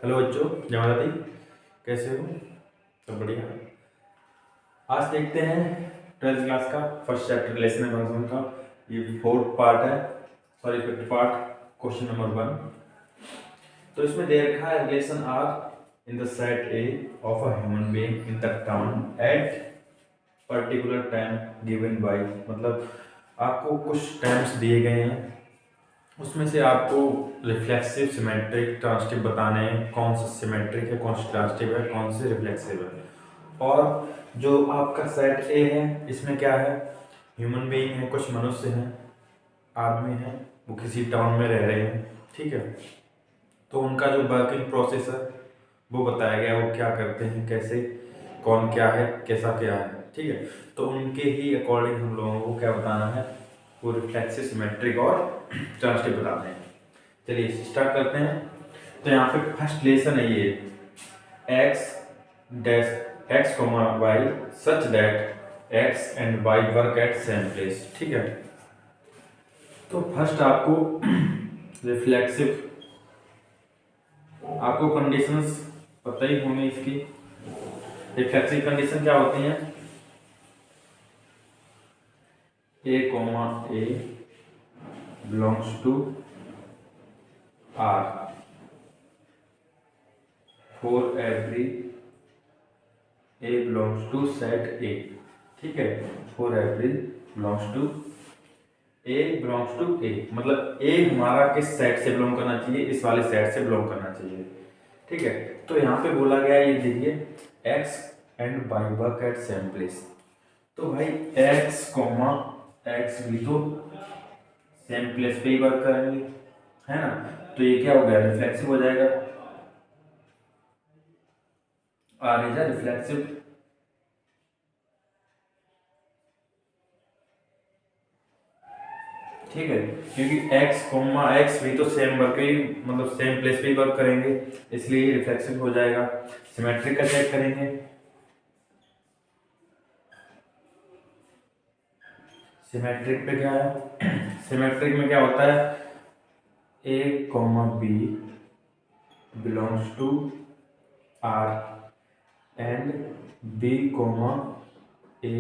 Hello बच्चों, जय माता दी। कैसे हो? सब बढ़िया। आज देखते हैं 12th क्लास का फर्स्ट चैप्टर रिलेशन फंक्शन का ये फोर्थ पार्ट है, sorry fifth part, question number 1। तो इसमें दे रखा है relation R in the set A of a human being in the town at particular time given by, मतलब आपको कुछ टाइम्स दिए गए हैं, उसमें से आपको रिफ्लेक्सिव सिमेट्रिक ट्रांसटिव बताने हैं, कौन सा सिमेट्रिक है, कौन सा ट्रांसटिव है, कौन से रिफ्लेक्सिव है। और जो आपका सेट ए है इसमें क्या है, ह्यूमन बीइंग है, कुछ मनुष्य हैं, आदमी हैं, वो किसी टाउन में रह रहे हैं, ठीक है। तो उनका जो वर्किंग प्रोसेस है वो बताया गया, वो क्या करते हैं, कैसे, कौन क्या है, कैसा क्या है, ठीक है। तो उनके ही अकॉर्डिंग हम लोगों को क्या बताना है, वो रिफ्लेक्सिव सिमेट्रिक और ट्रांसटिव बताते हैं। चलिए स्टार्ट करते हैं। तो यहाँ पे फर्स्ट लेसन है ये X dash X comma Y such that X and Y work at same place, ठीक है। तो फर्स्ट आपको रिफ्लेक्सिव, आपको कंडीशंस पता ही होंगे इसकी। रिफ्लेक्सिव कंडीशन क्या होती हैं, A comma A belongs to R for every A belongs to set A, ठीक है। For every belongs to A belongs to A, मतलब ए हमारा किस सेट से बिलोंग करना चाहिए, इस वाले सेट से बिलोंग करना चाहिए, ठीक है। तो यहाँ पे बोला गया ये देखिए X and Y work at same place. तो भाई एक्स कोमा एक्स भी तो सेम प्लेस पे ही वर्क करेंगे, है ना। तो ये क्या हो गया, रिफ्लेक्सिव हो जाएगा, आर इज रिफ्लेक्सिव, ठीक है। क्योंकि x कोमा x भी तो सेम वर्क ही, मतलब सेम प्लेस पे ही वर्क करेंगे, इसलिए रिफ्लेक्सिव हो जाएगा। सिमेट्रिक का चेक करेंगे। सिमेट्रिक पे क्या है, सिमेट्रिक में क्या होता है, a comma b belongs to r and b comma a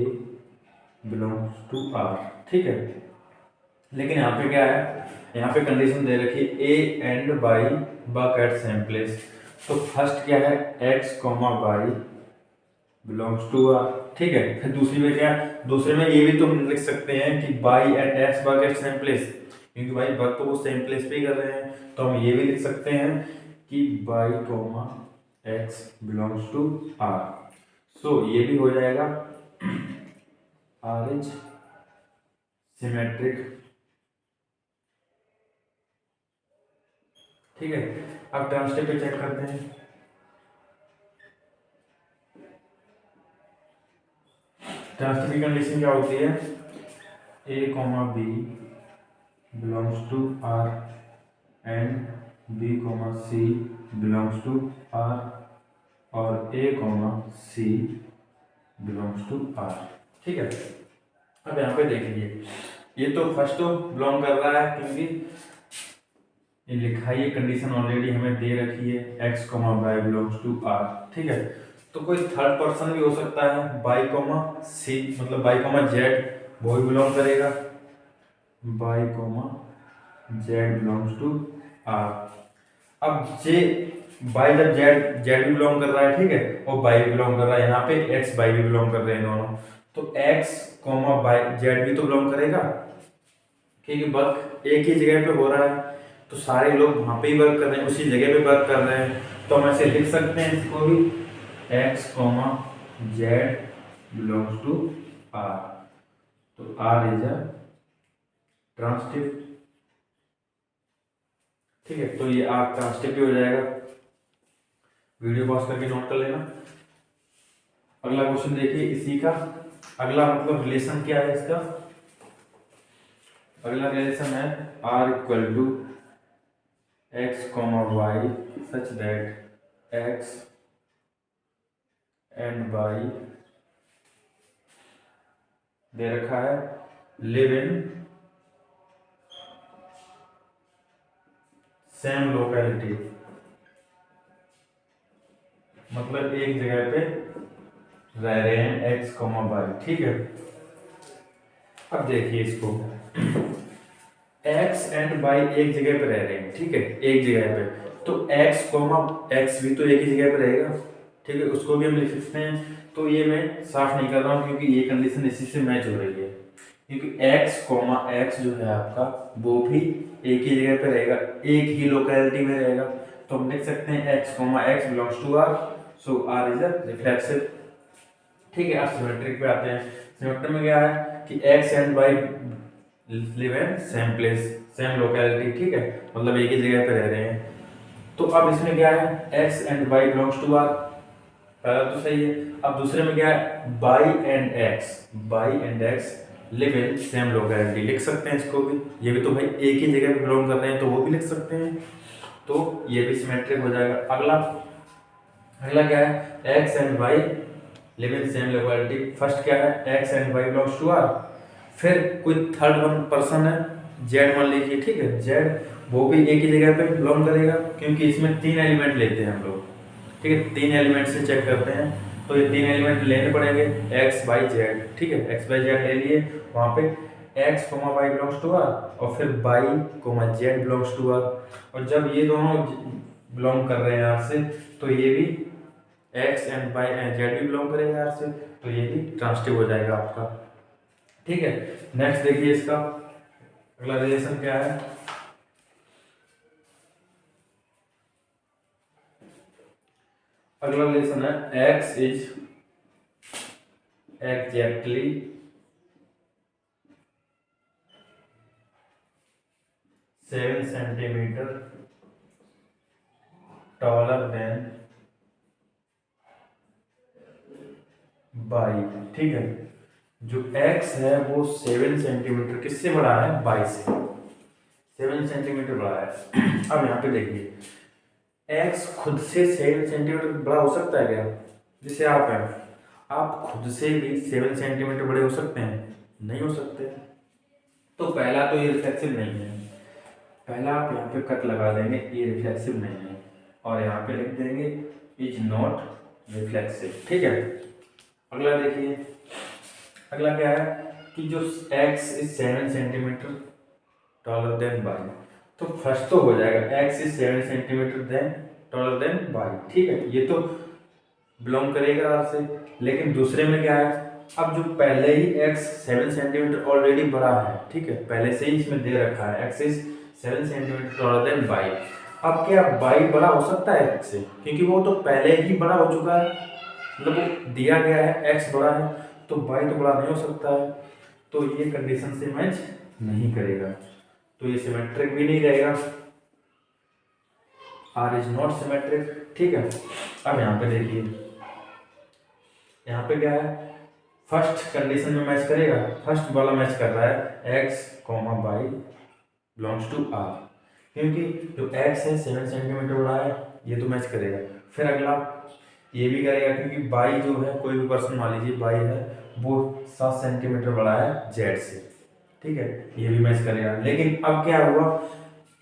belongs to r, ठीक है। लेकिन यहाँ पे क्या है, यहाँ पे कंडीशन दे रखी है A and Y work at same place. तो फर्स्ट क्या है, X comma Y belongs to R, ठीक है। फिर दूसरी में क्या है, दूसरे में ये भी तो हम लिख सकते हैं कि Y and X work at same place, क्योंकि भाई वर्क तो वो सेम प्लेस पे ही कर रहे हैं। तो हम ये भी लिख सकते हैं कि Y comma X belongs to R. So ये भी हो जाएगा आर इज सिमेट्रिक, ठीक है। अब ट्रांसटिव पे चेक करते हैं। ट्रांसटिव की कंडीशन क्या होती है, A comma B belongs to R and B comma C belongs to R और A comma C belongs to R, ठीक है। अब यहाँ पे देख लीजिए, ये तो फर्स्ट तो बिलोंग कर रहा है, क्योंकि ये लिखा है, ये कंडीशन ऑलरेडी हमें दे रखी है, X comma Y belongs to R, ठीक है। तो कोई थर्ड पर्सन भी हो सकता है, वाई कोमा सी, मतलब वाई कोमा जेड, वो भी बिलोंग करेगा, Y comma Z belongs to R. अब जे वाई जब जेड जेड भी बिलोंग कर रहा है, ठीक है, और वाई भी बिलोंग कर रहा है, यहाँ पे एक्स वाई भी बिलोंग कर रहे हैं दोनों, तो एक्स कोमा वाई जेड भी तो बिलोंग करेगा, क्योंकि वर्क एक ही जगह पे हो रहा है, तो सारे लोग वहाँ पे ही वर्क कर रहे हैं, उसी जगह पे वर्क कर रहे हैं। तो हम ऐसे लिख सकते हैं इसको भी, X comma Z belongs to R. तो आर इज अ ट्रांसटिव, ठीक है। तो ये आर ट्रांसटिव भी हो जाएगा। वीडियो पॉज करके नोट कर लेना। अगला क्वेश्चन देखिए इसी का, अगला मतलब रिलेशन क्या है इसका, अगला रिलेशन है R equal to X comma Y such that X and Y दे रखा है लिव इन सेम लोकेलिटी, मतलब एक जगह पे रह रहे हैं x, y, ठीक है। अब देखिए इसको, x एंड y एक जगह पे रह रहे हैं, ठीक है, एक जगह पे, तो x भी तो एक ही जगह पे रहेगा, ठीक है, उसको भी हम लिख सकते हैं। तो ये मैं साफ नहीं कर रहा हूँ क्योंकि ये कंडीशन इसी से मैच हो रही है, क्योंकि x जो है आपका वो भी एक ही जगह पे रहेगा, एक ही लोकेलिटी में रहेगा। तो हम लिख सकते हैं x belongs to r, so r is a reflexive, ठीक है। अब सिमेट्रिक पे आते हैं। सिमेट्रिक में क्या है कि x and y live in same place, same locality, ठीक है, मतलब एक ही जगह पे रह रहे हैं। तो अब इसमें क्या है, x and y belongs to r, पहला तो सही है। अब दूसरे में क्या है, y and x live in same locality, लिख सकते हैं इसको भी, ये भी तो भाई एक ही जगह पे बिलोंग कर रहे हैं, तो वो भी लिख सकते हैं, तो ये भी सिमेट्रिक हो जाएगा। अगला अगला क्या है, x and y live in same locality. First क्या है, x and y belongs to r, फिर कोई थर्ड वन पर्सन है z मान लीजिए, ठीक है, z वो भी एक ही जगह पे बिलोंग करेगा, क्योंकि इसमें 3 एलिमेंट लेते हैं हम लोग, ठीक है, 3 एलिमेंट से चेक करते हैं, तो ये 3 एलिमेंट लेने पड़ेंगे x y z, ठीक है, x y z ले लिए, वहाँ पे x y belongs to r, और फिर y z belongs to r, और जब ये दोनों बिलोंग कर रहे हैं r से, तो ये भी x and y and z भी बिलोंग करेंगे r से, तो ये भी ट्रांसटिव हो जाएगा आपका, ठीक है। नेक्स्ट देखिए इसका अगला रिलेशन क्या है, अगला रिलेशन है x is exactly 7 centimetre taller than y, ठीक है, जो x है वो 7 सेंटीमीटर किससे बड़ा है, y से 7 सेंटीमीटर बड़ा है। अब यहाँ पे देखिए, x खुद से 7 सेंटीमीटर बड़ा हो सकता है क्या, जैसे आप हैं, आप खुद से भी 7 सेंटीमीटर बड़े हो सकते हैं, नहीं हो सकते। तो पहला तो ये रिफ्लेक्सिव नहीं है, पहला आप यहाँ पे कट लगा देंगे, ये रिफ्लेक्सिव नहीं है, और यहाँ पे लिख देंगे इज नॉट रिफ्लेक्सिव, ठीक है। अगला देखिए, अगला क्या है कि जो x is 7 centimetre taller than y, तो फर्स्ट तो हो जाएगा x is 7 centimetre than taller than y, ठीक है, ये तो बिलोंग करेगा r से। लेकिन दूसरे में क्या है, अब जो पहले ही x 7 सेंटीमीटर ऑलरेडी बड़ा है, ठीक है, पहले से ही इसमें दे रखा है x is 7 centimetre taller than y, अब क्या y बड़ा हो सकता है x से, क्योंकि वो तो पहले ही बड़ा हो चुका है, मतलब वो दिया गया है x बड़ा है, तो y तो बड़ा नहीं हो सकता है, तो ये कंडीशन से मैच नहीं करेगा, तो ये सिमेट्रिक भी नहीं रहेगा, r इज नॉट सिमेट्रिक, ठीक है। अब यहाँ पे देखिए, यहाँ पे क्या है, फर्स्ट कंडीशन में मैच करेगा, फर्स्ट वाला मैच कर रहा है x y belongs to r, क्योंकि जो x है 7 सेंटीमीटर बड़ा है, ये तो मैच करेगा। फिर अगला ये भी करेगा, क्योंकि y जो है, कोई भी पर्सन मान लीजिए y है, वो 7 सेंटीमीटर बड़ा है z से, ठीक है, ये भी मैच करेगा। लेकिन अब क्या हुआ,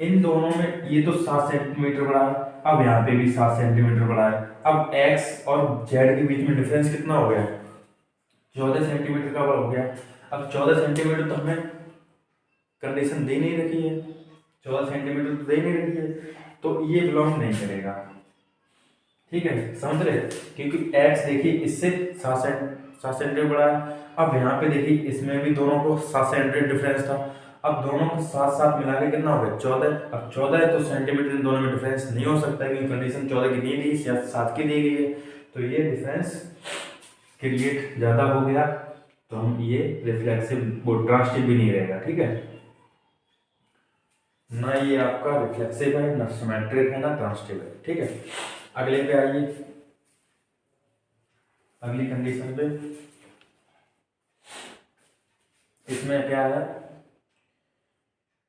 इन दोनों में ये तो 7 सेंटीमीटर बड़ा है, अब यहाँ पे भी 7 सेंटीमीटर बड़ा है, अब x और z के बीच में डिफरेंस कितना हो गया, 14 सेंटीमीटर का हो गया। अब 14 सेंटीमीटर तो हमें कंडीशन दे नहीं रखी है, 14 सेंटीमीटर तो दे नहीं रखी है, तो ये बिलोंग नहीं करेगा, ठीक है, समझ रहे, क्योंकि x देखिए इससे 7 सेंटीमीटर बड़ा है। अब यहाँ पे देखिए इसमें भी दोनों को 7 सेंटीमीटर डिफरेंस था, अब दोनों को साथ साथ मिला के कितना हो गया 14, अब 14 है तो सेंटीमीटर इन दोनों में डिफरेंस नहीं हो सकता है, क्योंकि कंडीशन 14 की दी गई या 7 की दी गई है, तो ये डिफरेंस क्रिएट ज़्यादा हो गया, तो हम ये रिफ्लेक्सिव वो ट्रांसटिव भी नहीं रहेगा, ठीक है, ना ये आपका रिफ्लेक्सिव है, ना सिमेट्रिक है, ना ट्रांसटिव है, ठीक है। अगले पे आइए, अगली कंडीशन पे, इसमें क्या है,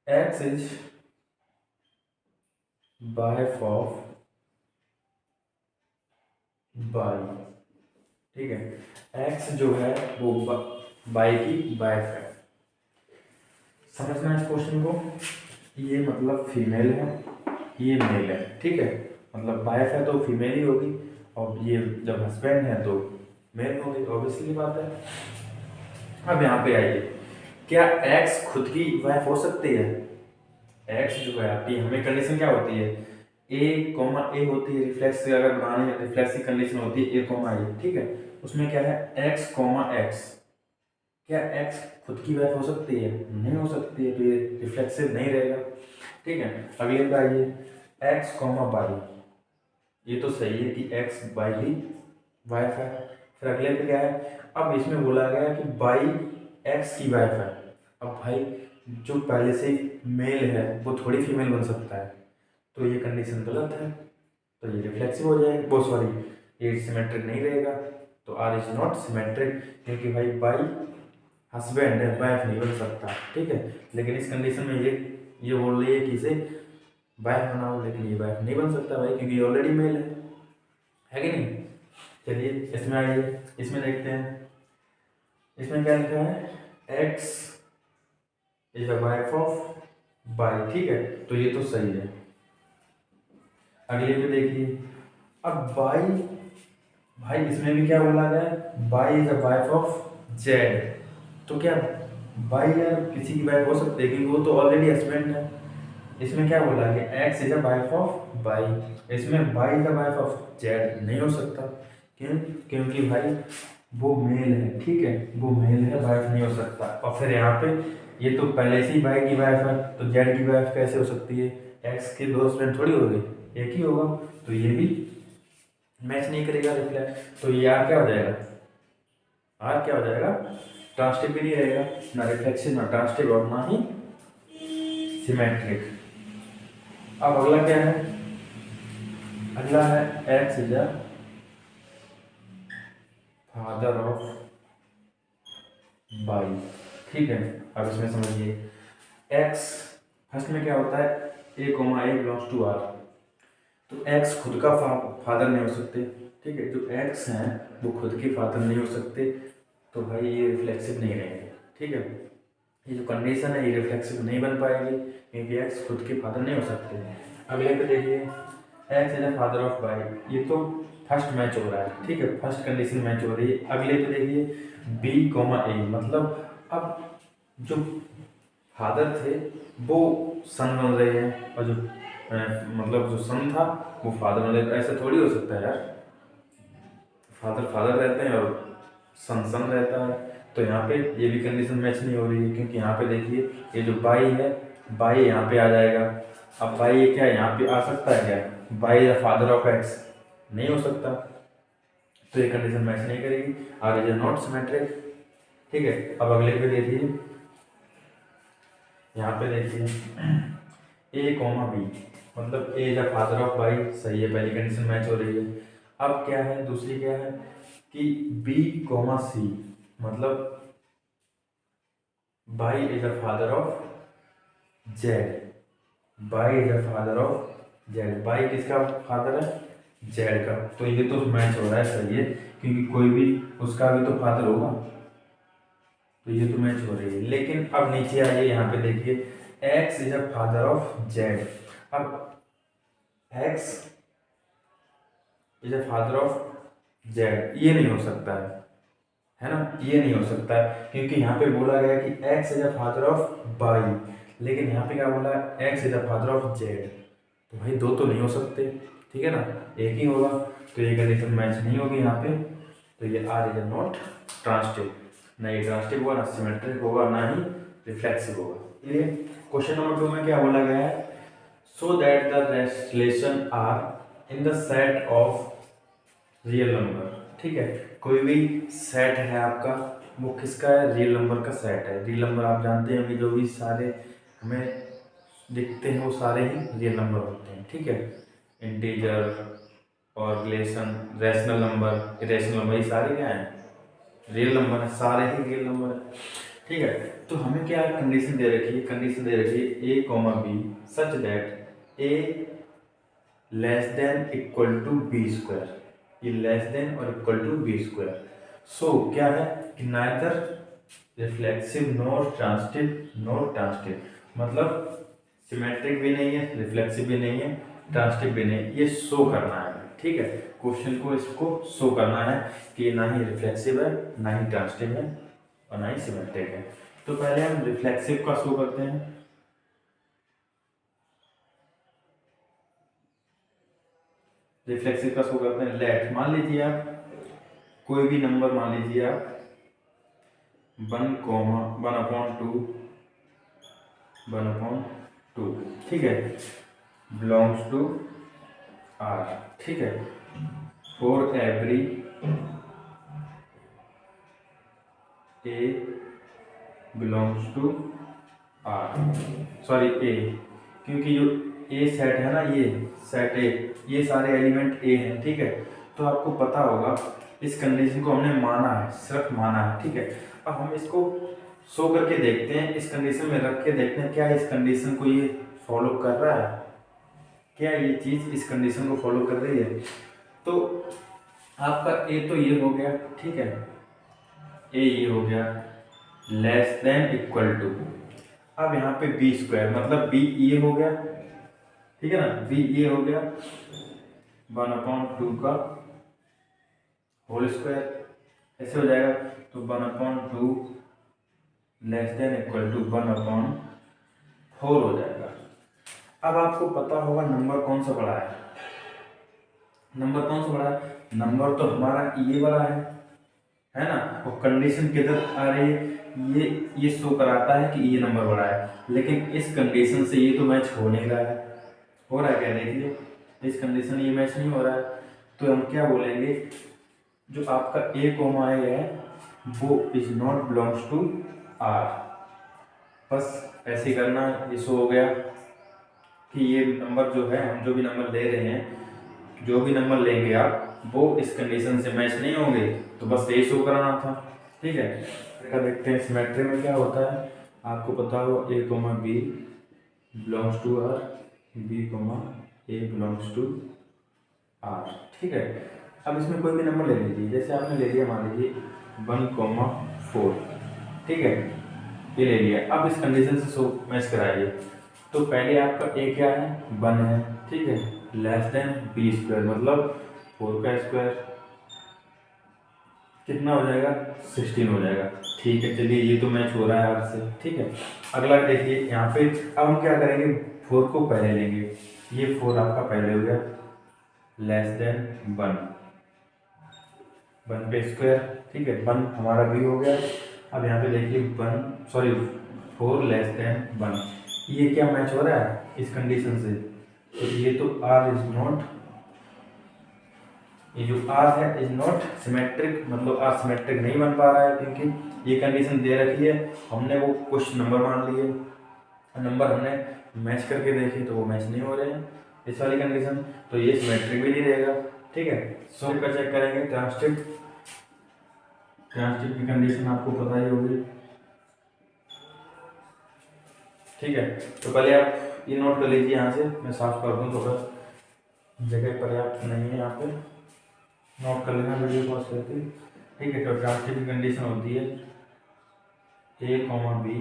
x is wife of y, ठीक है, x जो है वो y की बाइफ है। समझना इस क्वेश्चन को, ये मतलब फीमेल है, ये मेल है, ठीक है, मतलब बाइफ है तो फीमेल ही होगी, और ये जब हस्बैंड है तो मेल होंगे, ऑब्वियसली बात है। अब यहाँ पे आइए, क्या एक्स खुद की वाइफ हो सकती है? एक्स जो है आपकी, हमें कंडीशन क्या होती है, ए कॉमा ए होती है, रिफ्लेक्स अगर बनानी है रिफ्लेक्स की कंडीशन होती है ए कॉमा ए, ठीक है। उसमें क्या है एक्स कॉमा एक्स, क्या एक्स खुद की वाइफ हो सकती है? नहीं हो सकती है, तो ये रिफ्लेक्सिव नहीं रहेगा, ठीक है। अगले पे आइए, एक्स कॉमा वाई, ये तो सही है कि एक्स वाई की वाइफ है। फिर अगले पे क्या है, अब इसमें बोला गया कि वाई एक्स की वाइफ है। अब भाई जो पहले से मेल है वो थोड़ी फीमेल बन सकता है, तो ये कंडीशन गलत है, तो ये रिफ्लेक्सिव हो जाएगा, वो सॉरी ये सिमेट्रिक नहीं रहेगा, तो आर इज नॉट सिमेट्रिक, क्योंकि भाई वाई हस्बैंड है, वाइफ नहीं बन सकता, ठीक है। लेकिन इस कंडीशन में ये बोल रही है कि इसे वाइफ बनाओ, लेकिन ये वाइफ नहीं बन सकता भाई, क्योंकि ये ऑलरेडी मेल है कि नहीं। चलिए इसमें आइए, इसमें देखते हैं, इसमें क्या लिखा है, X is the wife of Y, ठीक है, तो ये तो सही है। अगले पे देखिए, अब वाई, भाई इसमें भी क्या बोला गया है, Y is the wife of Z, तो क्या वाई यार किसी की वाइफ हो सकती है, क्योंकि वो तो ऑलरेडी हस्बैंड है। इसमें क्या बोला गया, X is the wife of Y, इसमें Y is the wife of Z नहीं हो सकता, क्यों, क्योंकि भाई वो मेल है, ठीक है, वो मेल है, वाइफ नहीं हो सकता। और फिर यहाँ पे ये तो पहले से ही वाई की वाइफ है, तो जेड की वाइफ कैसे हो सकती है, एक्स के दो हस्बैंड थोड़ी हो गए, एक ही होगा, तो ये भी मैच नहीं करेगा रिफ्लेक्ट, तो ये आर क्या हो जाएगा, आर क्या हो जाएगा, ट्रांसटिव भी नहीं रहेगा, ना रिफ्लेक्सिव ना ट्रांसटिव और ना ही सिमेट्रिक। अब अगला क्या है, अगला है X is the father of Y, ठीक है। अब इसमें समझिए, एक्स फर्स्ट में क्या होता है, A comma A belongs to R, तो एक्स खुद का फादर नहीं हो सकते, ठीक है, जो एक्स हैं वो खुद के फादर नहीं हो सकते, तो भाई ये रिफ्लेक्सिव नहीं रहेंगे, ठीक है। ये जो कंडीशन है ये रिफ्लेक्सिव नहीं बन पाएगी, क्योंकि एक्स खुद के फादर नहीं हो सकते। अगले पे देखिए, X is the father of Y, ये तो फर्स्ट मैच हो रहा है, ठीक है, फर्स्ट कंडीशन मैच हो रही है। अगले पे देखिए, बी कोमा ए, मतलब अब जो फादर थे वो सन बन रहे हैं, और जो मतलब जो सन था वो फादर बन रहे, तो ऐसा थोड़ी हो सकता है यार, फादर फादर रहते हैं और सन सन रहता है, तो यहाँ पे ये भी कंडीशन मैच नहीं हो रही है, क्योंकि यहाँ पे देखिए ये जो बाई है, बाई यहाँ पे आ जाएगा। अब बाई क्या यहाँ पे आ सकता है क्या, by the father of x नहीं हो सकता, तो ये कंडीशन मैच नहीं करेगी, आर इज नॉट सिमेट्रिक, ठीक है। अब अगले पे देखिए, यहाँ पे देखिए ए कॉमा बी, मतलब ए द फादर ऑफ वाई, सही है, पहली कंडीशन मैच हो रही है। अब क्या है, दूसरी क्या है कि बी कॉमा सी, मतलब Y is the father of Z, Y is the father of Z, Y किसका फादर है, जेड का, तो ये तो मैच हो रहा है, सही है, क्योंकि कोई भी उसका भी तो फादर होगा, तो ये तो मैच हो रही है। लेकिन अब नीचे आइए, यहाँ पे देखिए, X is the father of Z, अब X is the father of Z, ये नहीं हो सकता है ना, ये नहीं हो सकता है, क्योंकि यहाँ पे बोला गया कि X is the father of Y, लेकिन यहाँ पे क्या बोला है, X is the father of Z, तो भाई दो तो नहीं हो सकते, ठीक है ना, एक ही होगा, तो ये कंडीशन मैच नहीं होगी यहाँ पे, तो ये आर इज नॉट ट्रांसटिव, ना ये ट्रांसटिव होगा, ना सिमेट्रिक होगा, ना ही रिफ्लेक्सिव होगा। ये क्वेश्चन नंबर 2 में क्या बोला गया है, so that the relation R in the set of real number, ठीक है, कोई भी सेट है आपका, वो किसका है, रियल नंबर का सेट है। रियल नंबर आप जानते हैं कि जो भी सारे हमें दिखते हैं वो सारे ही रियल नंबर होते हैं, ठीक है, इंटीजर और relation, rational number, irrational number, ये सारे क्या हैं, रियल नंबर है, सारे ही रियल नंबर है, ठीक है। तो हमें क्या कंडीशन दे रखी है, कंडीशन दे रखी है A comma B such that A less than equal to B square, ये less than or equal to B square, so क्या है कि नाइदर रिफ्लेक्सिव नॉर ट्रांसटिव, मतलब सिमेट्रिक भी नहीं है, रिफ्लेक्सिव भी नहीं है, ट्रांसटिव भी नहीं है, ये शो करना है, ठीक है। क्वेश्चन को इसको शो करना है कि ना ही रिफ्लेक्सिव है, ना ही ट्रांजिटिव है और ना ही सिमेट्रिक है। तो पहले हम रिफ्लेक्सिव का शो करते हैं। रिफ्लेक्सिव का शो करते हैं। लेट, मान लीजिए आप कोई भी नंबर मान लीजिए आप 1/2 ठीक है, बिलोंग्स टू आर, ठीक है। For every A belongs to R, sorry A, क्योंकि जो ए सेट है ना, ये सेट ए, ये सारे एलिमेंट ए हैं, ठीक है। तो आपको पता होगा इस कंडीशन को हमने माना है, सिर्फ माना है, ठीक है। अब हम इसको शो करके देखते हैं, इस कंडीशन में रख के देखते हैं क्या इस कंडीशन को ये फॉलो कर रहा है, क्या ये चीज़ इस कंडीशन को फॉलो कर रही है। तो आपका ए तो ये हो गया, ठीक है, ए ये हो गया, लेस देन इक्वल टू, अब यहाँ पे बी स्क्वायर मतलब बी ये हो गया, ठीक है ना, बी ये हो गया 1/2 का होल स्क्वायर, ऐसे हो जाएगा। तो 1/2 लेस देन इक्वल टू 1/4 हो जाएगा। अब आपको पता होगा नंबर कौन सा बड़ा है, नंबर कौन सा बड़ा है, नंबर तो हमारा ये वाला है ना। और कंडीशन किधर आ रही है, ये शो कराता है कि ये नंबर बड़ा है, लेकिन इस कंडीशन से ये तो मैच हो नहीं रहा है। हो रहा है क्या, देखिए इस कंडीशन ये मैच नहीं हो रहा है। तो हम क्या बोलेंगे, जो आपका ए कोमा ए है वो is not belongs to R, बस ऐसे ही करना। ये शो हो गया कि ये नंबर जो है, हम जो भी नंबर ले रहे हैं, जो भी नंबर लेंगे आप, वो इस कंडीशन से मैच नहीं होंगे, तो बस ये शो कराना था, ठीक है। फिर देखते हैं सिमेट्री में क्या होता है। आपको पता हो A comma B belongs to R, B comma A belongs to R, ठीक है। अब इसमें कोई भी नंबर ले लीजिए, जैसे आपने ले लिया मान लीजिए 1,4, ठीक है, ये ले लिया। अब इस कंडीशन से शो मैच कराइए। तो पहले आपका ए क्या है, 1 है, ठीक है, लेस देन बी स्क्वायर मतलब 4 का स्क्वायर, कितना हो जाएगा 16 हो जाएगा, ठीक है। चलिए ये तो मैच हो रहा है आर से, ठीक है। अगला देखिए यहाँ पे, अब हम क्या करेंगे, 4 को पहले लेंगे, ये 4 आपका पहले हो गया, लेस देन 1 पे स्क्वायर, ठीक है, 1 हमारा भी हो गया। अब यहाँ पे देखिए 4 लेस देन 1, ये क्या मैच हो रहा है इस कंडीशन से, तो ये तो आर इज नॉट, ये जो आर है इज नॉट सिमेट्रिक, मतलब आर सिमेट्रिक नहीं बन पा रहा है, क्योंकि ये कंडीशन दे रखी है, हमने वो कुछ नंबर मान लिए, नंबर हमने मैच करके देखे तो वो मैच नहीं हो रहे हैं इस वाली कंडीशन, तो ये सिमेट्रिक भी नहीं रहेगा, ठीक है। सो का चेक करेंगे, ट्रांजिटिव की कंडीशन आपको पता ही होगी, ठीक है। तो पहले आप ये नोट कर लीजिए, यहाँ से मैं साफ कर दूँ, थोड़ा जगह पर्याप्त नहीं है, यहाँ पे नोट कर लेना वीडियो पॉज करके, ठीक है। तो ट्रांजिटिव की कंडीशन होती है A comma B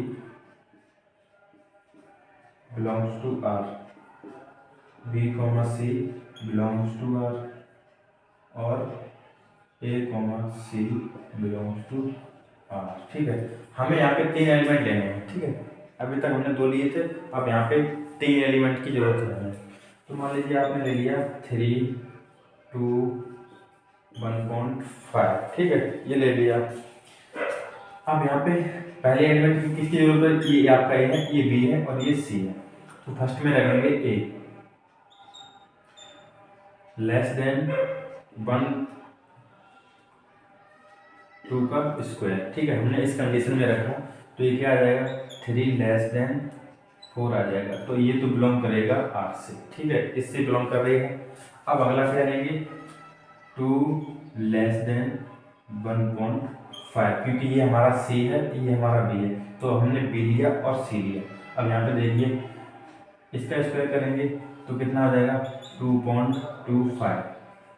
belongs to R, B comma C belongs to R, और A comma C belongs to R, ठीक है। हमें यहाँ पे 3 एलिमेंट लेने हैं, ठीक है। अभी तक हमने 2 लिए थे, अब यहाँ पे 3 एलिमेंट की जरूरत है हमें। तो मान लीजिए आपने ले लिया 3, 2, 1.5, ठीक है, ये ले लिया। अब यहाँ पे पहले एलिमेंट की किसकी जरूरत है, ये आपका ए है, ये बी है और ये सी है। तो फर्स्ट में रखेंगे ए, लेस देन 1/2 का स्क्वायर, ठीक है, हमने इस कंडीशन में रखा, तो ये क्या आ जाएगा 3 लेस देन 4 आ जाएगा, तो ये तो बिलोंग करेगा आर से, ठीक है, इससे बिलोंग कर रही है। अब अगला क्या लेंगे, 2 लेस देन 1.5, क्योंकि ये हमारा सी है, ये हमारा बी है, तो हमने बी लिया और सी लिया। अब यहाँ पे देखिए इसका स्क्वायर करेंगे तो कितना आ जाएगा 2.25,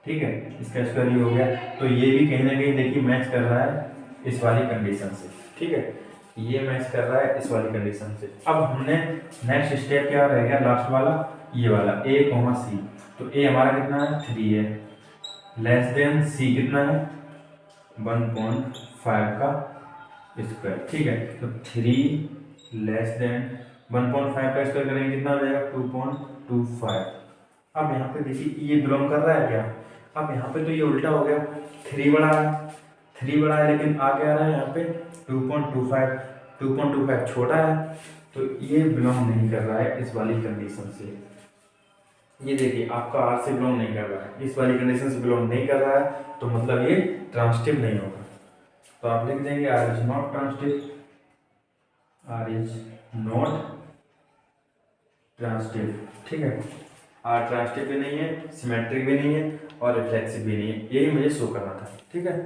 ठीक है, इसका स्क्वायर ये हो गया। तो ये भी कहीं ना कहीं देखिए मैच कर रहा है इस वाली कंडीशन से, ठीक है, ये मैच कर रहा है इस वाली कंडीशन से। अब हमने नेक्स्ट स्टेप क्या रह गया, लास्ट वाला, ये वाला ए कॉमा सी, तो ए हमारा कितना है 3 है, लेस देन सी कितना है 1.5 का स्क्वायर, ठीक है। तो 3 लेस देन 1.5 का स्क्वायर करेंगे कितना हो जाएगा 2.25। अब यहाँ पे देखिए ये बिलोंग कर रहा है क्या, अब यहाँ पे तो ये उल्टा हो गया, 3 बड़ा है, 3 बड़ा है लेकिन आ क्या रहा है यहाँ पे 2.25, 2.25 छोटा है, तो ये बिलोंग नहीं कर रहा है इस वाली कंडीशन से। ये देखिए आपका आर से बिलोंग नहीं कर रहा है, इस वाली कंडीशन से बिलोंग नहीं कर रहा है, तो मतलब ये ट्रांसिटिव नहीं होगा। तो आप लिख देंगे R is not transitive, R is not transitive, ठीक है। आर ट्रांसिटिव भी नहीं है, सिमेट्रिक भी नहीं है और रिफ्लेक्सिव भी नहीं है, यही मुझे शो करना था, ठीक है।